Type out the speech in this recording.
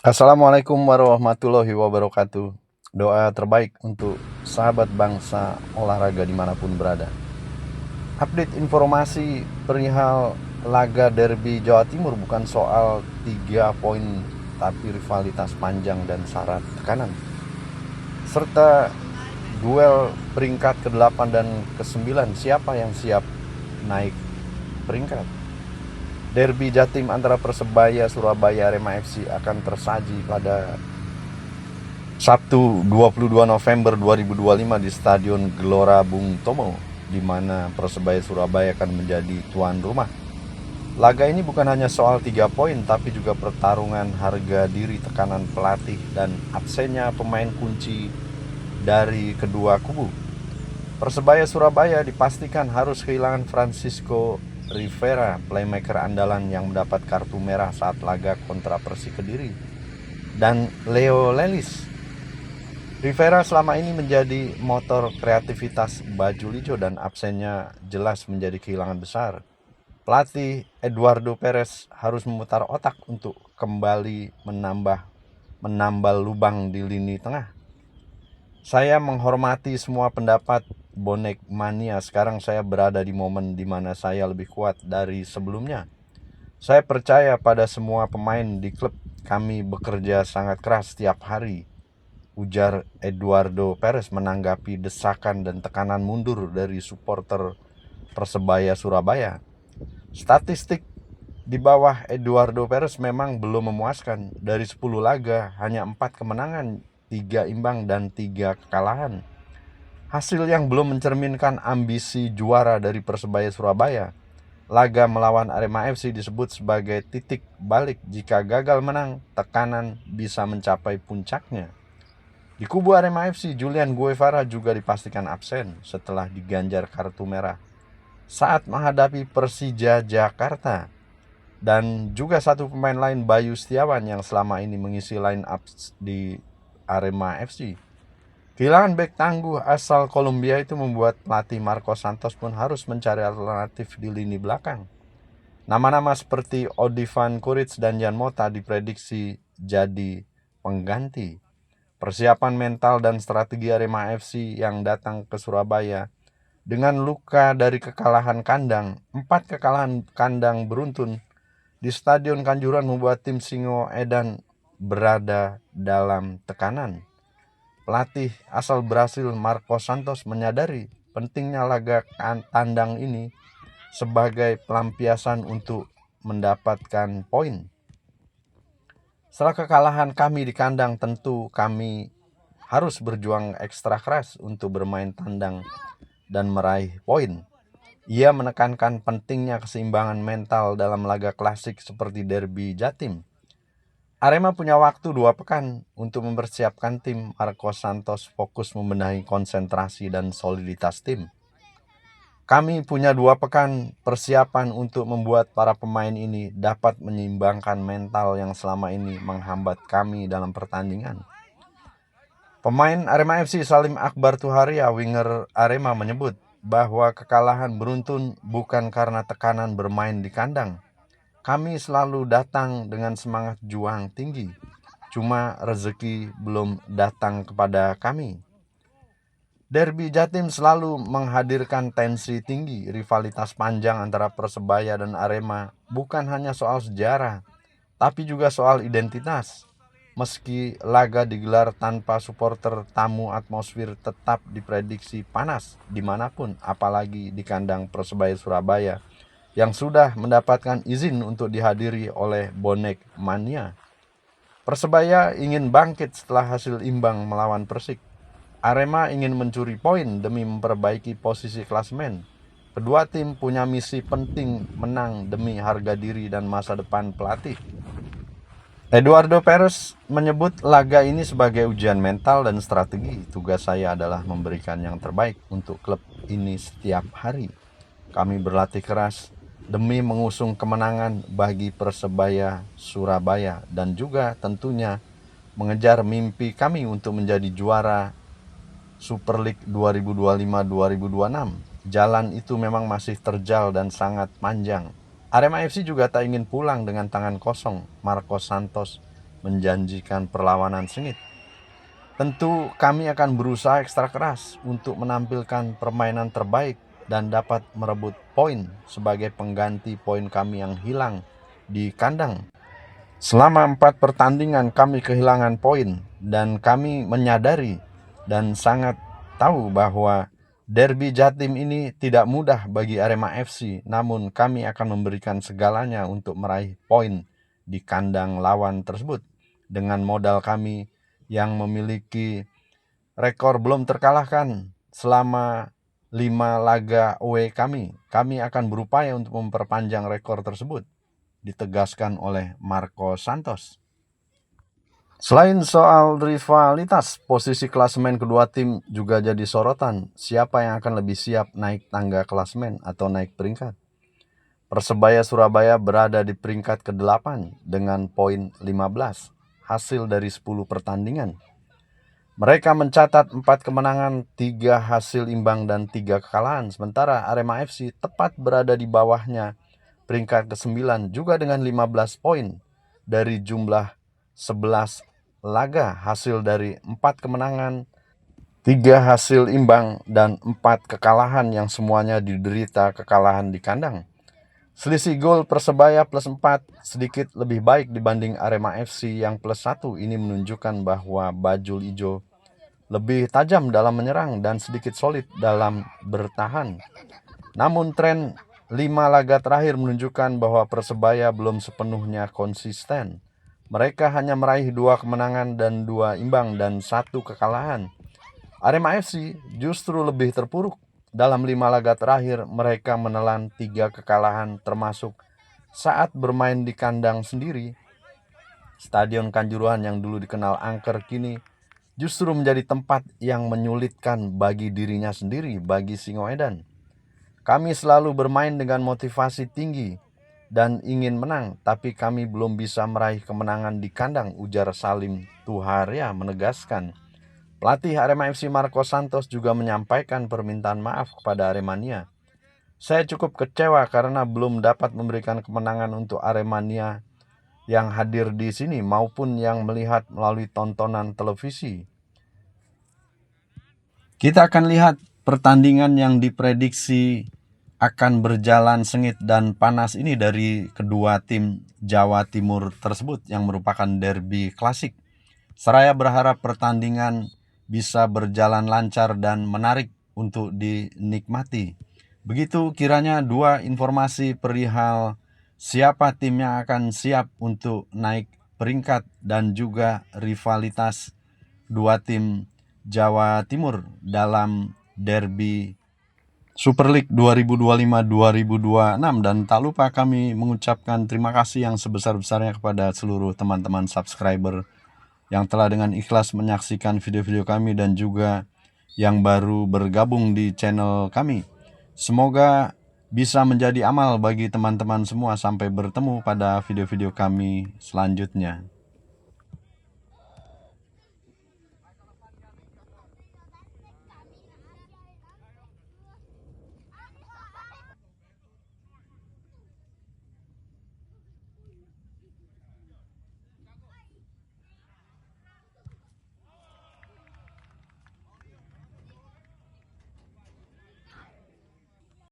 Assalamualaikum warahmatullahi wabarakatuh. Doa terbaik untuk sahabat bangsa olahraga dimanapun berada. Update informasi perihal laga derby Jawa Timur bukan soal 3 poin, tapi rivalitas panjang dan syarat tekanan. Serta duel peringkat ke-8 dan ke-9, siapa yang siap naik peringkat. Derby Jatim antara Persebaya Surabaya Arema FC akan tersaji pada Sabtu 22 November 2025 di Stadion Gelora Bung Tomo, di mana Persebaya Surabaya akan menjadi tuan rumah. Laga ini bukan hanya soal 3 poin, tapi juga pertarungan harga diri, tekanan pelatih, dan absennya pemain kunci dari kedua kubu. Persebaya Surabaya dipastikan harus kehilangan Francisco Rivera, playmaker andalan yang mendapat kartu merah saat laga kontra Persi Kediri, dan Leo Lelis. Rivera selama ini menjadi motor kreativitas baju hijau dan absennya jelas menjadi kehilangan besar. Pelatih Eduardo Perez harus memutar otak untuk kembali menambal lubang di lini tengah. Saya menghormati semua pendapat bonek mania. Sekarang saya berada di momen di mana saya lebih kuat dari sebelumnya. Saya percaya pada semua pemain di klub. Kami bekerja sangat keras setiap hari, ujar Eduardo Perez menanggapi desakan dan tekanan mundur dari supporter Persebaya Surabaya. Statistik di bawah Eduardo Perez memang belum memuaskan. Dari 10 laga, hanya 4 kemenangan, 3 imbang, dan 3 kekalahan. Hasil yang belum mencerminkan ambisi juara dari Persebaya Surabaya. Laga melawan Arema FC disebut sebagai titik balik. Jika gagal menang, tekanan bisa mencapai puncaknya. Di kubu Arema FC, Julian Guevara juga dipastikan absen setelah diganjar kartu merah saat menghadapi Persija Jakarta. Dan juga satu pemain lain, Bayu Setiawan, yang selama ini mengisi line up di Arema FC. Kehilangan bek tangguh asal Kolombia itu membuat pelatih Marco Santos pun harus mencari alternatif di lini belakang. Nama-nama seperti Odivan Kuric dan Jan Mota diprediksi jadi pengganti. Persiapan mental dan strategi Arema FC yang datang ke Surabaya dengan luka dari kekalahan kandang, 4 kekalahan kandang beruntun di Stadion Kanjuruhan membuat tim Singo Edan berada dalam tekanan. Pelatih asal Brasil Marco Santos menyadari pentingnya laga tandang ini sebagai pelampiasan untuk mendapatkan poin. Setelah kekalahan kami di kandang, tentu kami harus berjuang ekstra keras untuk bermain tandang dan meraih poin. Ia menekankan pentingnya keseimbangan mental dalam laga klasik seperti derby Jatim. Arema punya waktu 2 pekan untuk mempersiapkan tim. Marco Santos fokus membenahi konsentrasi dan soliditas tim. Kami punya 2 pekan persiapan untuk membuat para pemain ini dapat menyeimbangkan mental yang selama ini menghambat kami dalam pertandingan. Pemain Arema FC Salim Akbar Tuharia, winger Arema, menyebut bahwa kekalahan beruntun bukan karena tekanan bermain di kandang. Kami selalu datang dengan semangat juang tinggi. Cuma rezeki belum datang kepada kami. Derby Jatim selalu menghadirkan tensi tinggi. Rivalitas panjang antara Persebaya dan Arema bukan hanya soal sejarah, tapi juga soal identitas. Meski laga digelar tanpa supporter, tamu atmosfer tetap diprediksi panas dimanapun, apalagi di kandang Persebaya Surabaya yang sudah mendapatkan izin untuk dihadiri oleh bonek mania. Persebaya ingin bangkit setelah hasil imbang melawan Persik. Arema ingin mencuri poin demi memperbaiki posisi klasemen. Kedua tim punya misi penting, menang demi harga diri dan masa depan pelatih. Eduardo Perez menyebut laga ini sebagai ujian mental dan strategi. Tugas saya adalah memberikan yang terbaik untuk klub ini setiap hari. Kami berlatih keras demi mengusung kemenangan bagi Persebaya Surabaya dan juga tentunya mengejar mimpi kami untuk menjadi juara Super League 2025-2026. Jalan itu memang masih terjal dan sangat panjang. Arema FC juga tak ingin pulang dengan tangan kosong. Marco Santos menjanjikan perlawanan sengit. Tentu kami akan berusaha ekstra keras untuk menampilkan permainan terbaik dan dapat merebut poin sebagai pengganti poin kami yang hilang di kandang. Selama 4 pertandingan kami kehilangan poin dan kami menyadari dan sangat tahu bahwa derby Jatim ini tidak mudah bagi Arema FC, namun kami akan memberikan segalanya untuk meraih poin di kandang lawan tersebut. Dengan modal kami yang memiliki rekor belum terkalahkan selama 5 laga away kami akan berupaya untuk memperpanjang rekor tersebut, ditegaskan oleh Marco Santos. Selain soal rivalitas, posisi klasemen kedua tim juga jadi sorotan. Siapa yang akan lebih siap naik tangga klasemen atau naik peringkat? Persebaya Surabaya berada di peringkat ke-8 dengan poin 15, hasil dari 10 pertandingan. Mereka mencatat 4 kemenangan, 3 hasil imbang, dan 3 kekalahan. Sementara Arema FC tepat berada di bawahnya, peringkat ke-9 juga dengan 15 poin dari jumlah 11 laga, hasil dari 4 kemenangan, 3 hasil imbang, dan 4 kekalahan yang semuanya diderita kekalahan di kandang. Selisih gol Persebaya plus 4 sedikit lebih baik dibanding Arema FC yang plus 1. Ini menunjukkan bahwa Bajul Ijo lebih tajam dalam menyerang dan sedikit solid dalam bertahan. Namun tren 5 laga terakhir menunjukkan bahwa Persebaya belum sepenuhnya konsisten. Mereka hanya meraih 2 kemenangan dan 2 imbang dan 1 kekalahan. Arema FC justru lebih terpuruk. Dalam 5 laga terakhir mereka menelan 3 kekalahan, termasuk saat bermain di kandang sendiri. Stadion Kanjuruhan yang dulu dikenal angker kini justru menjadi tempat yang menyulitkan bagi dirinya sendiri, bagi Singoedan. Kami selalu bermain dengan motivasi tinggi dan ingin menang, tapi kami belum bisa meraih kemenangan di kandang, ujar Salim Tuharia menegaskan. Pelatih Arema FC Marco Santos juga menyampaikan permintaan maaf kepada Aremania. Saya cukup kecewa karena belum dapat memberikan kemenangan untuk Aremania yang hadir di sini maupun yang melihat melalui tontonan televisi. Kita akan lihat pertandingan yang diprediksi akan berjalan sengit dan panas ini dari kedua tim Jawa Timur tersebut yang merupakan derby klasik. Seraya berharap pertandingan bisa berjalan lancar dan menarik untuk dinikmati. Begitu kiranya 2 informasi perihal siapa tim yang akan siap untuk naik peringkat dan juga rivalitas 2 tim Jawa Timur dalam derby Super League 2025-2026. Dan tak lupa kami mengucapkan terima kasih yang sebesar-besarnya kepada seluruh teman-teman subscriber yang telah dengan ikhlas menyaksikan video-video kami dan juga yang baru bergabung di channel kami. Semoga bisa menjadi amal bagi teman-teman semua. Sampai bertemu pada video-video kami selanjutnya.